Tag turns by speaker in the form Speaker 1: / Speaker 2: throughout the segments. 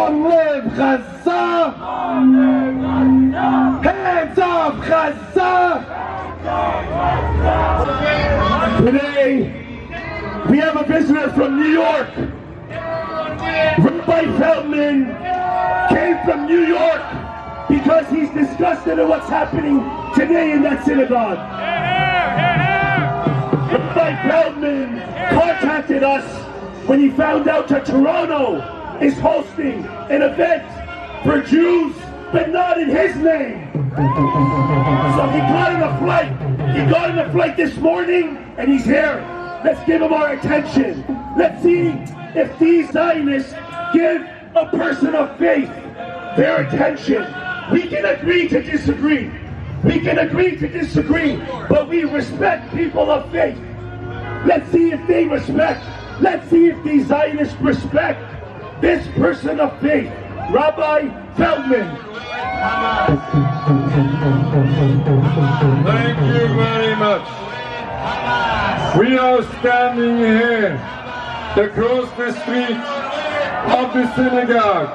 Speaker 1: Long live Gaza! Hands up, Gaza! Today, we have a visitor from New York. Rabbi Feldman came from New York because he's disgusted at what's happening today in that synagogue. Rabbi Feldman contacted us when he found out that Toronto is hosting an event for Jews, but not in his name. So he got on a flight. He got on a flight this morning, and he's here. Let's give him our attention. Let's see if these Zionists give a person of faith their attention. We can agree to disagree. We can agree to disagree, but we respect people of faith. Let's see if they respect. Let's see if these Zionists respect this person of faith, Rabbi Feldman.
Speaker 2: Thank you very much. We are standing here across the street of the synagogue,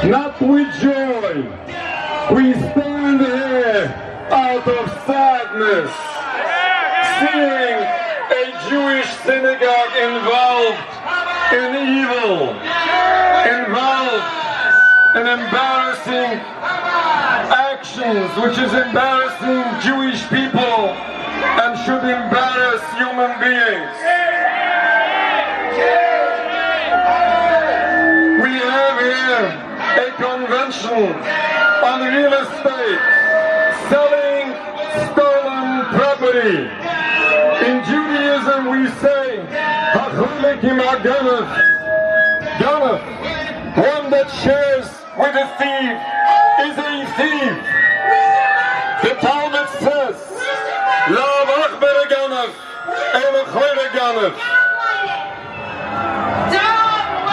Speaker 2: not with joy. We stand here out of sadness, seeing a Jewish synagogue involved in evil, involved in embarrassing actions, which is embarrassing Jewish people and should embarrass human beings. We have here a convention on real estate, selling stolen property. In Judaism we say, one that shares with a thief is a thief. The Talmud says,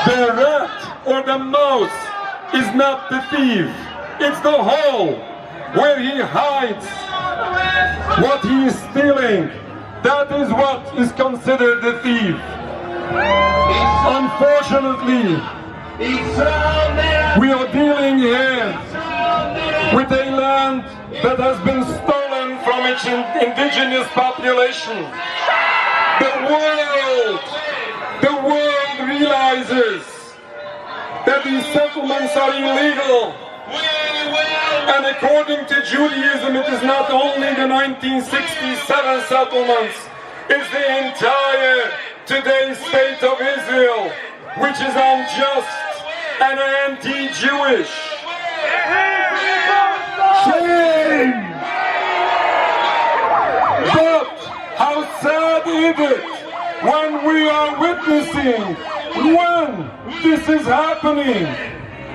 Speaker 2: the rat or the mouse is not the thief. It's the hole where he hides what he is stealing. That is what is considered the thief. Unfortunately, we are dealing here with a land that has been stolen from its indigenous population. The world realizes that these settlements are illegal. And according to Judaism, it is not only the 1967 settlements, it's the entire today's state of Israel, which is unjust and anti-Jewish.
Speaker 1: Shame!
Speaker 2: But how sad is it when we are witnessing when this is happening?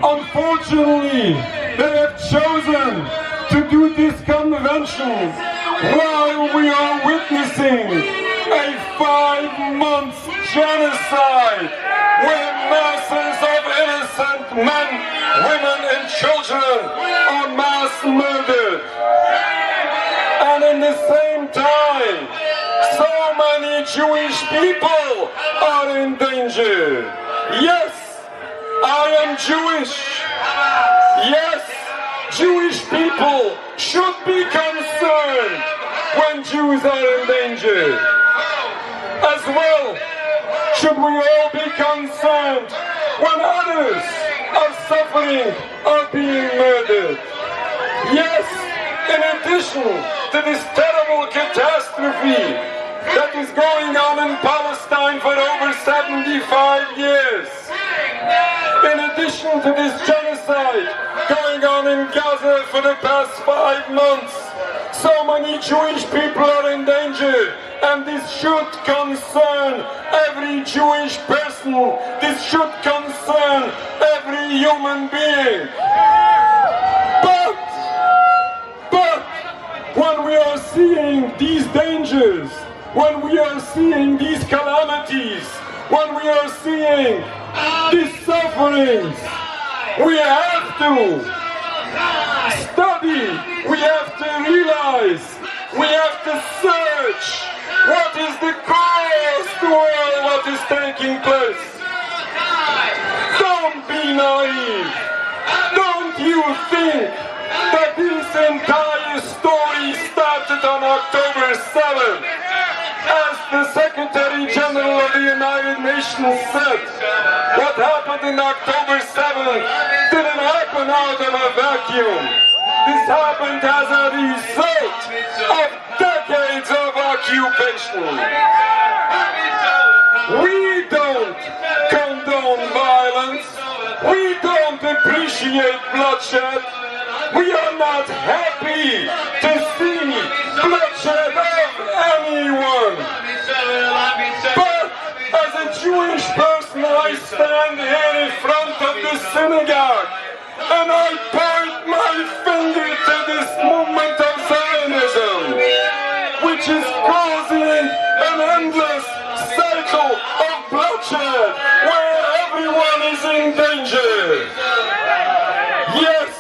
Speaker 2: Unfortunately, they have chosen to do this convention while we are witnessing a 5-month genocide where masses of innocent men, women and children are mass murdered. And in the same time, so many Jewish people are in danger. Yes, I am Jewish. Yes, Jewish people should be concerned when Jews are in danger. As well, should we all be concerned when others are suffering or being murdered? Yes, in addition to this terrible catastrophe that is going on in Palestine for over 75 years, in addition to this genocide going on in Gaza for the past 5 months, so many Jewish people are in danger, and this should concern every Jewish person. This should concern every human being. But when we are seeing these dangers, when we are seeing these calamities, when we are seeing these sufferings, we have to study, we have to realize, we have to search what is the cause to all what is taking place. Don't be naive. you think that this entire story started on October 7th? As the Secretary General of the United Nations said, what happened in October 7th didn't happen out of a vacuum. This happened as a result of decades of occupation. We don't condone violence. We don't appreciate bloodshed. We are not happy to see bloodshed of anyone. But as a Jewish person, I stand here in front of the synagogue and I point my finger to this movement of Zionism, which is causing an endless cycle of bloodshed where everyone is in danger. Yes,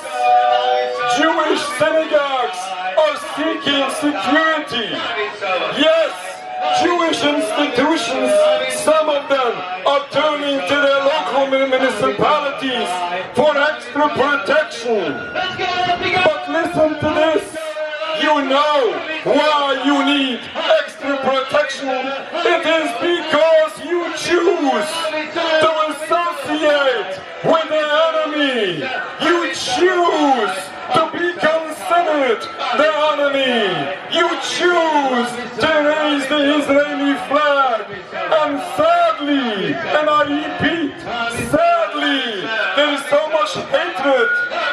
Speaker 2: Jewish synagogues are seeking security. Yes, Jewish institutions, some of them are turning to their local municipalities for extra protection. But listen to this. You know why you need extra protection. It is because you choose to associate with the enemy. You choose to be considered the enemy. You choose to raise the Israeli flag. And sadly, and I repeat, sadly, there is so much hatred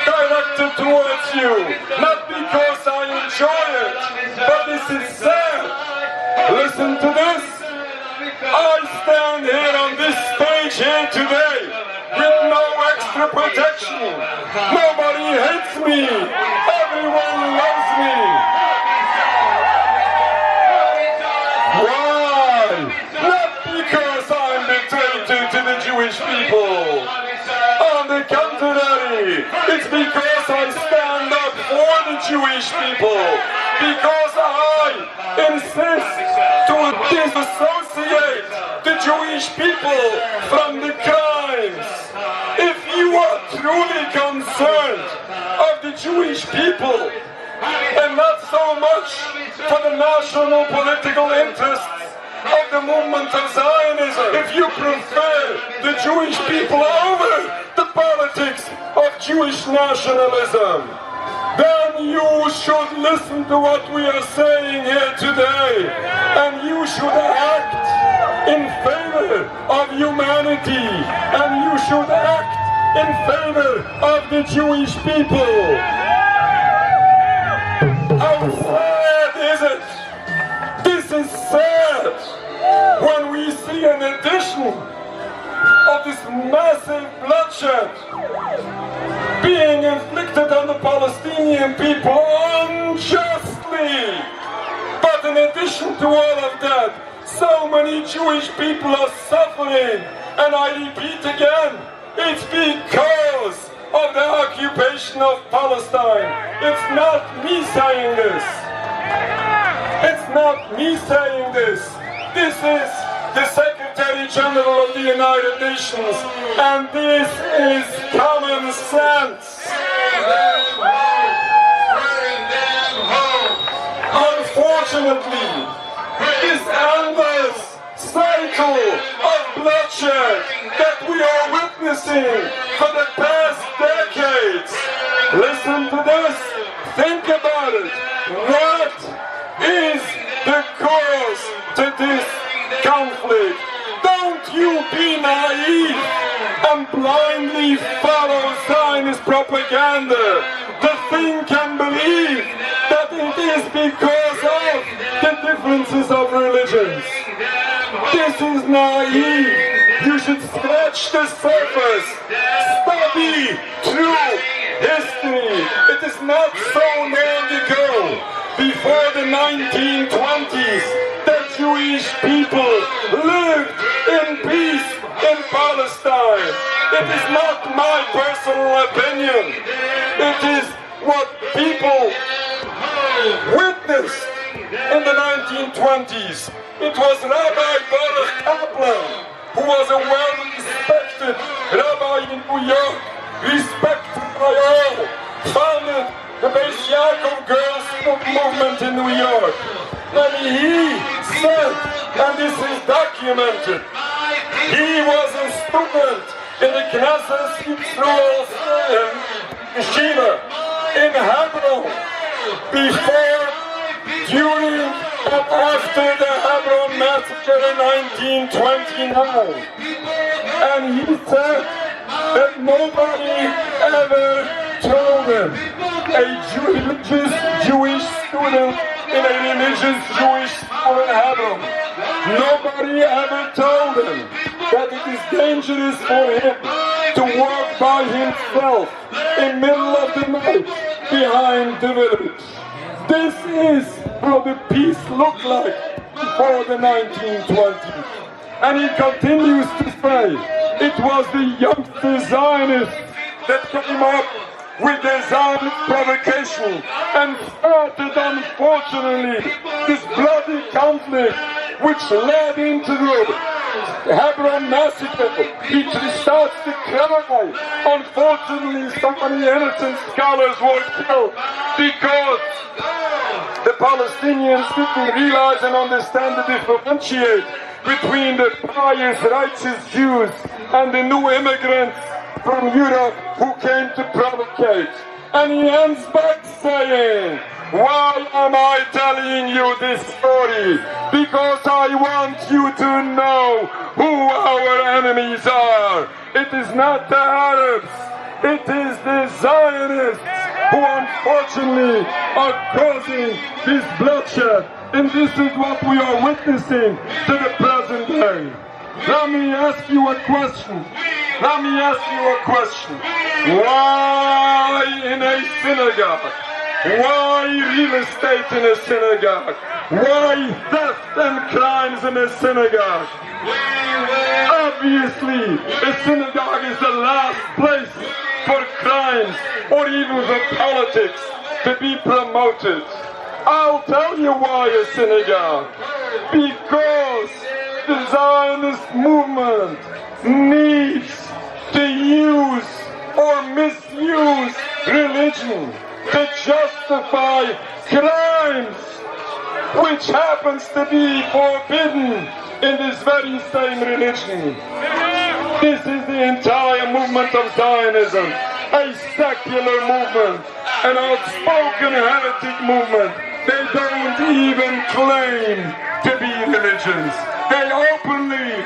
Speaker 2: directed towards you. Not because I enjoy it, but this is sad. Listen to this. I stand here on this stage here today with no extra protection. Nobody hates me. Everyone loves me. Why? Not because I'm the traitor to the Jewish people. On the contrary, it's because I stand up for the Jewish people. Because I insist to disassociate the Jewish people from the crimes. If you are truly concerned of the Jewish people and not so much for the national political interests of the movement of Zionism, if you prefer the Jewish people over the politics of Jewish nationalism, then you should listen to what we are saying here today, and you should act in favor of humanity, and you should act in favor of the Jewish people. How sad is it? This is sad when we see an addition of this massive bloodshed being inflicted on the Palestinian people unjustly. But in addition to all of that, so many Jewish people are suffering. And I repeat again, it's because of the occupation of Palestine. It's not me saying this. It's not me saying this. This is the Secretary General of the United Nations, and this is common sense. Unfortunately, this endless cycle of bloodshed that we are witnessing for the past decades, listen to this, think about it. What is the cause to this conflict? Don't you be naive and blindly follow Zionist propaganda to think and believe that it is because of the differences of religions. This is naive. You should scratch the surface. Study true history. It is not so long ago, before the 1920s, that Jewish people lived in peace in Palestine. It is not my personal opinion. It is what people witnessed in the 1920s. It was Rabbi Dovid Feldman, who was a well-respected rabbi in New York, respected by all. founded the Beis Yaakov Girls Movement in New York. And he said, and this is documented, he was a student in the Knesset Yisrael Yeshiva in Hebron before, during, and after the Hebron massacre in 1929. And he said that nobody ever told him, a religious Jewish student in a religious Jewish school in Hebron, nobody ever told him that it is dangerous for him to walk by himself in the middle of the night behind the village. This is how the peace looked like before the 1920s. And he continues to say, it was the youngster Zionists that came up with the Zionist provocation and started, unfortunately, this bloody conflict which led into the Hebron massacre. He starts to cry. Unfortunately, so many innocent scholars were killed because the Palestinians didn't realize and understand the differentiate between the pious, righteous Jews and the new immigrants from Europe who came to provocate. And he ends back saying, why am I telling you this story? Because I want you to know who our enemies are. It is not the Arabs. It is the Zionists who unfortunately are causing this bloodshed. And this is what we are witnessing to the present day. Let me ask you a question. Let me ask you a question. Why in a synagogue? Why real estate in a synagogue? Why theft and crimes in a synagogue? Obviously, a synagogue is the last place for crimes or even for politics to be promoted. I'll tell you why a synagogue. Because the Zionist movement needs to use or misuse religion to justify crimes which happens to be forbidden in this very same religion. This is the entire movement of Zionism, a secular movement, an outspoken heretic movement. They don't even claim to be religions. They openly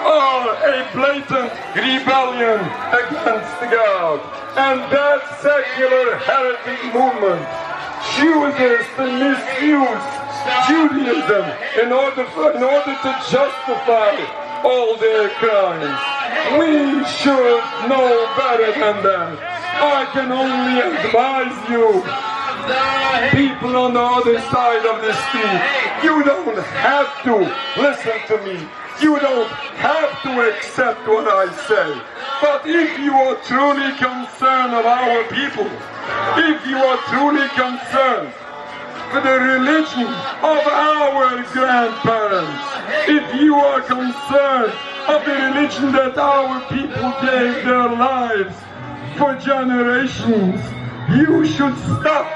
Speaker 2: are a blatant rebellion against God. And that secular heretic movement chooses to misuse Judaism in order to justify all their crimes. We should know better than that. I can only advise you, people on the other side of the street, you don't have to listen to me. You don't have to accept what I say. But if you are truly concerned of our people, if you are truly concerned for the religion of our grandparents, if you are concerned of the religion that our people gave their lives for generations, you should stop,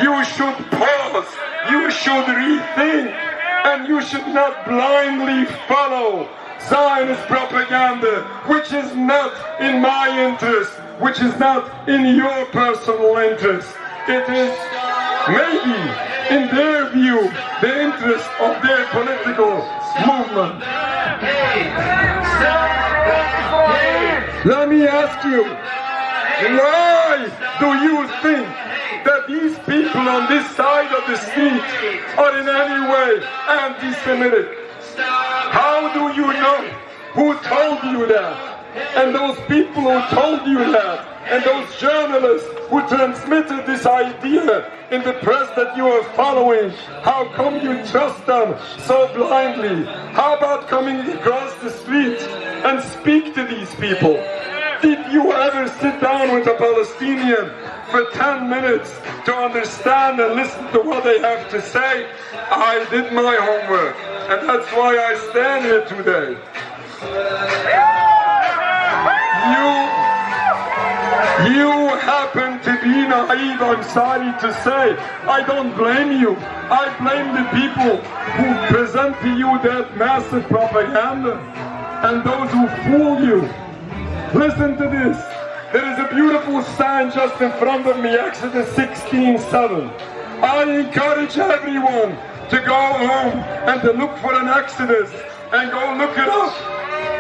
Speaker 2: you should pause, you should rethink, and you should not blindly follow Zionist propaganda, which is not in my interest, which is not in your personal interest. It is maybe, in their view, the interest of their political movement. Let me ask you, why do you think that these people on this side of the street are in any way anti-Semitic? How do you know who told you that? And those people who told you that, and those journalists who transmitted this idea in the press that you are following, how come you trust them so blindly? How about coming across the street and speak to these people? Did you ever sit down with a Palestinian for 10 minutes to understand and listen to what they have to say? I did my homework, and that's why I stand here today. You happen to be naive, I'm sorry to say. I don't blame you. I blame the people who present to you that massive propaganda and those who fool you. Listen to this. There is a beautiful sign just in front of me, Exodus 16:7. I encourage everyone to go home and to look for an Exodus and go look it up.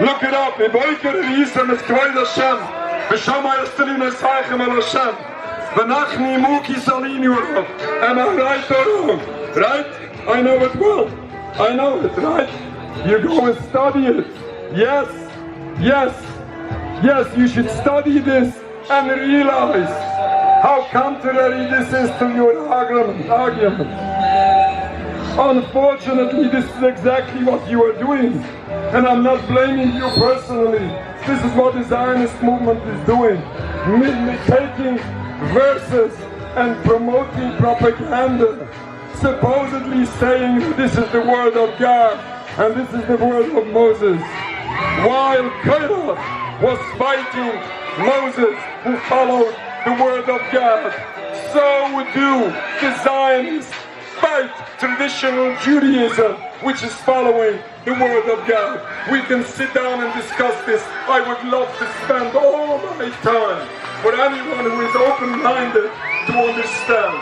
Speaker 2: Look it up. Am I right or wrong? Right? I know it well. I know it, right? You go and study it. Yes, yes, yes, you should study this and realize how contrary this is to your argument. Unfortunately, this is exactly what you are doing. And I'm not blaming you personally. This is what the Zionist movement is doing. Taking verses and promoting propaganda, supposedly saying this is the word of God and this is the word of Moses. While Korah was fighting Moses, who followed the word of God, so do the Zionists fight traditional Judaism, which is following the word of God. We can sit down and discuss this. I would love to spend all my time for anyone who is open-minded to understand.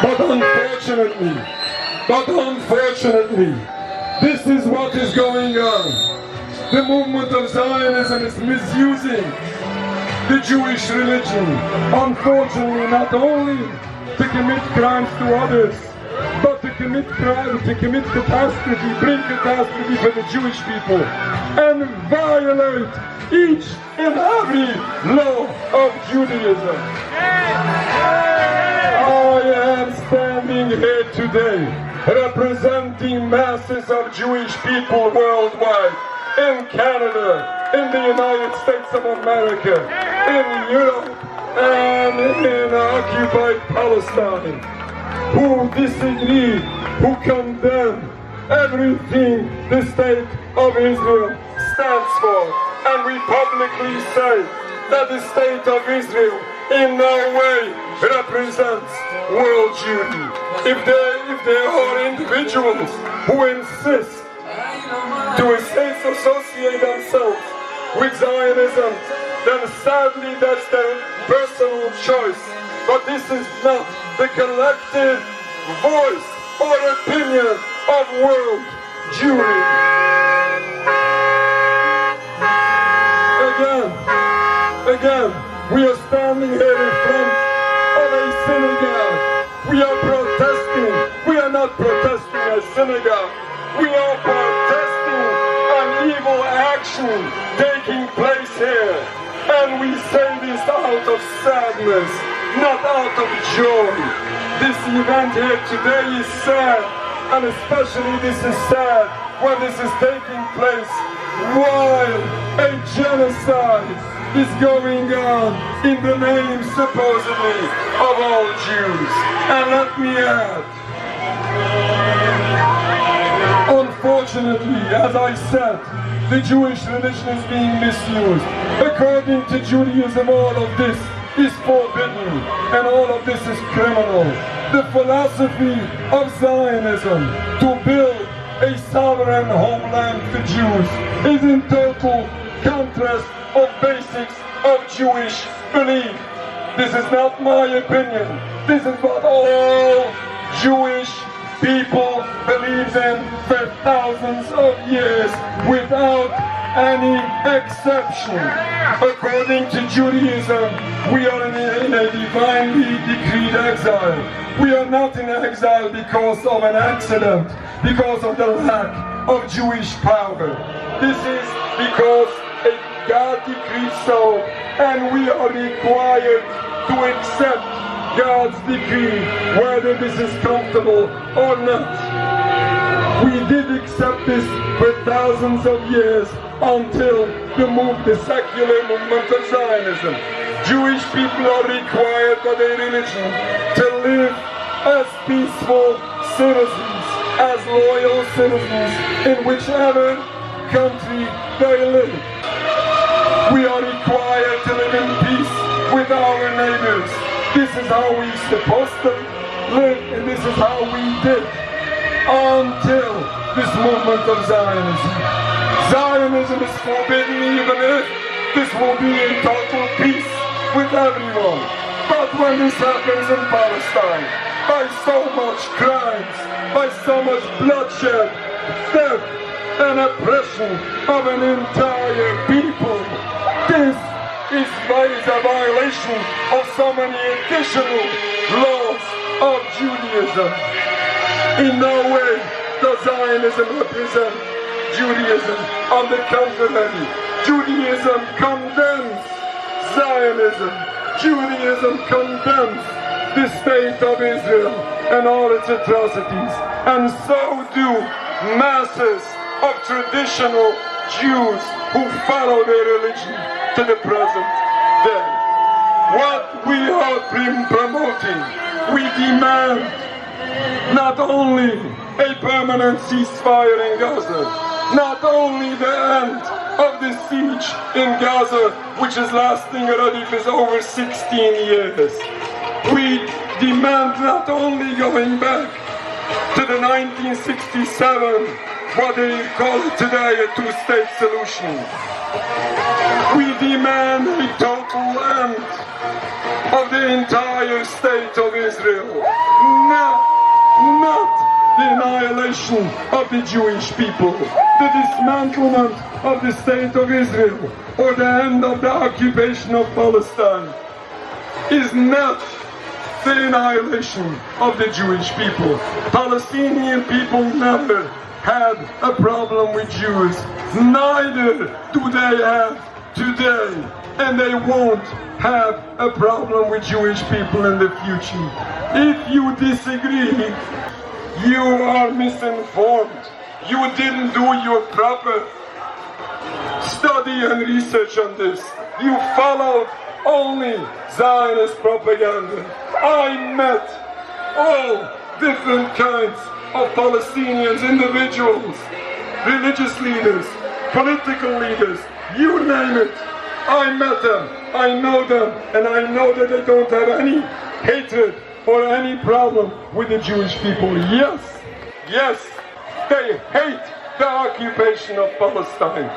Speaker 2: But unfortunately, this is what is going on. The movement of Zionism is misusing the Jewish religion, unfortunately, not only to commit crimes to others, but to commit catastrophe, bring catastrophe for the Jewish people, and violate each and every law of Judaism. I am standing here today representing masses of Jewish people worldwide, in Canada, in the United States of America, in Europe, and in occupied Palestine, who disagree, who condemn everything the state of Israel stands for. And we publicly say that the state of Israel in no way represents world Jewry. If there are individuals who insist to associate themselves with Zionism, then sadly that's their personal choice. But this is not the collective voice or opinion of world Jewry. Again, we are standing here in front of a synagogue. We are protesting. We are not protesting a synagogue. We are protesting an evil action taking place here. And we say this out of sadness, not out of joy. This event here today is sad, and especially this is sad when this is taking place while a genocide is going on in the name, supposedly, of all Jews. And let me add, unfortunately, as I said, the Jewish religion is being misused. According to Judaism, all of this is forbidden, and all of this is criminal. The philosophy of Zionism to build a sovereign homeland for Jews is in total contrast of basics of Jewish belief. This is not my opinion. This is what all Jewish people believed in for thousands of years without any exception. According to Judaism, we are in a divinely decreed exile. We are not in exile because of an accident, because of the lack of Jewish power. This is because God decreed so, and we are required to accept God's decree, whether this is comfortable or not. We did accept this for thousands of years until the secular movement of Zionism. Jewish people are required by their religion to live as peaceful citizens, as loyal citizens in whichever country they live. We are required to live in peace with our neighbors. This is how we're supposed to live, and this is how we did until this movement of Zionism. Zionism is forbidden even if this will be in total peace with everyone. But when this happens in Palestine, by so much crimes, by so much bloodshed, death, and oppression of an entire people, this is a violation of so many additional laws of Judaism. In no way does Zionism represent Judaism. On the contrary, Judaism condemns Zionism. Judaism condemns the state of Israel and all its atrocities. And so do masses of traditional Jews who follow their religion to the present day. What we are promoting, we demand not only a permanent ceasefire in Gaza, not only the end of the siege in Gaza, which is lasting already for over 16 years. We demand not only going back to the 1967, what they call it today, a two-state solution. We demand a total end of the entire state of Israel, not the annihilation of the Jewish people, the dismantlement of the state of Israel, or the end of the occupation of Palestine, is not the annihilation of the Jewish people. Palestinian people never had a problem with Jews. Neither do they have today, and they won't have a problem with Jewish people in the future. If you disagree, you are misinformed. You didn't do your proper study and research on this. You followed only Zionist propaganda. I met all different kinds of Palestinians, individuals, religious leaders, political leaders, you name it. I met them, I know them, and I know that they don't have any hatred or any problem with the Jewish people. Yes, they hate the occupation of Palestine.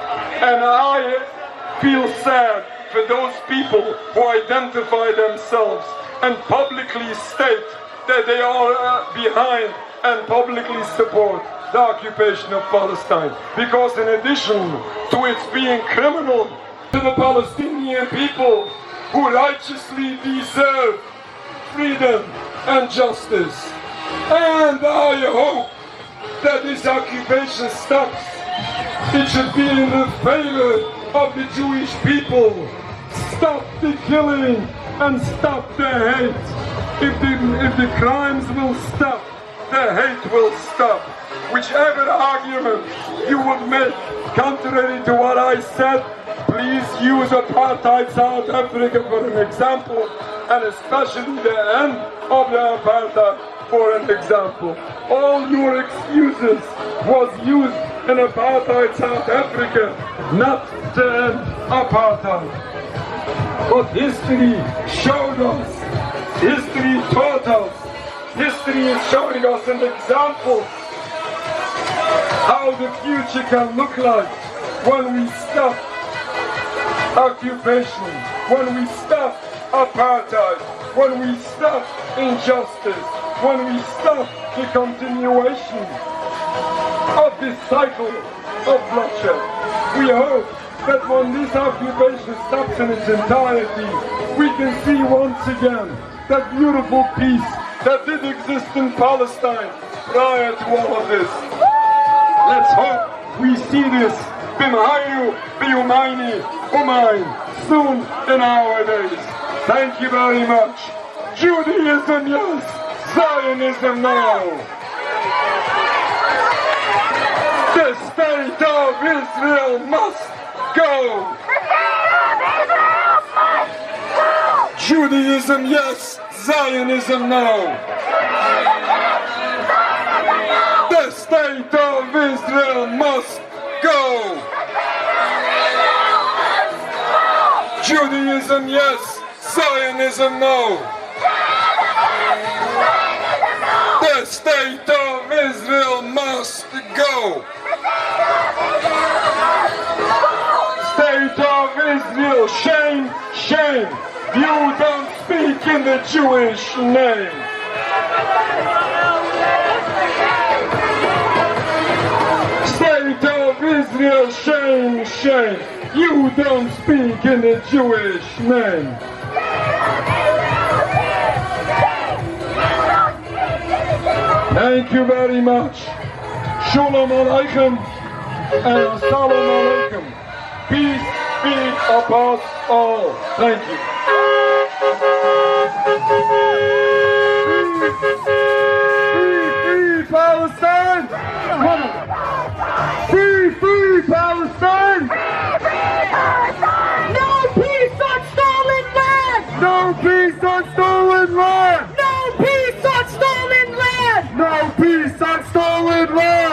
Speaker 2: And I feel sad for those people who identify themselves and publicly state that they are behind and publicly support the occupation of Palestine. Because in addition to its being criminal to the Palestinian people who righteously deserve freedom and justice. And I hope that this occupation stops. It should be in the favor of the Jewish people. Stop the killing and stop the hate. If the crimes will stop, the hate will stop. Whichever argument you would make contrary to what I said, please use apartheid South Africa for an example, and especially the end of the apartheid for an example. All your excuses was used in apartheid South Africa, not to end apartheid. But history showed us, history taught us, history is showing us an example how the future can look like when we stop occupation, when we stop apartheid, when we stop injustice, when we stop the continuation of this cycle of bloodshed. We hope that when this occupation stops in its entirety, we can see once again that beautiful peace that did exist in Palestine prior to all of this. Let's hope we see this Bimhayu, Biyumaini, Umain soon in our days. Thank you very much. Judaism, yes. Zionism, no. The state of Israel must go. Judaism, yes. Zionism, no. The state of Israel must go. Judaism yes, Zionism no. The state of Israel must go. State of Israel, shame, shame. You don't speak in the Jewish name. State of Israel, shame, shame. You don't speak in the Jewish name. Thank you very much. Shalom Aleichem and Salam Aleichem. Peace be upon all. Thank you. Free Palestine! Free Palestine!
Speaker 3: No peace on stolen land!
Speaker 2: No peace on stolen land!
Speaker 3: No peace on stolen land!
Speaker 2: No peace on stolen land!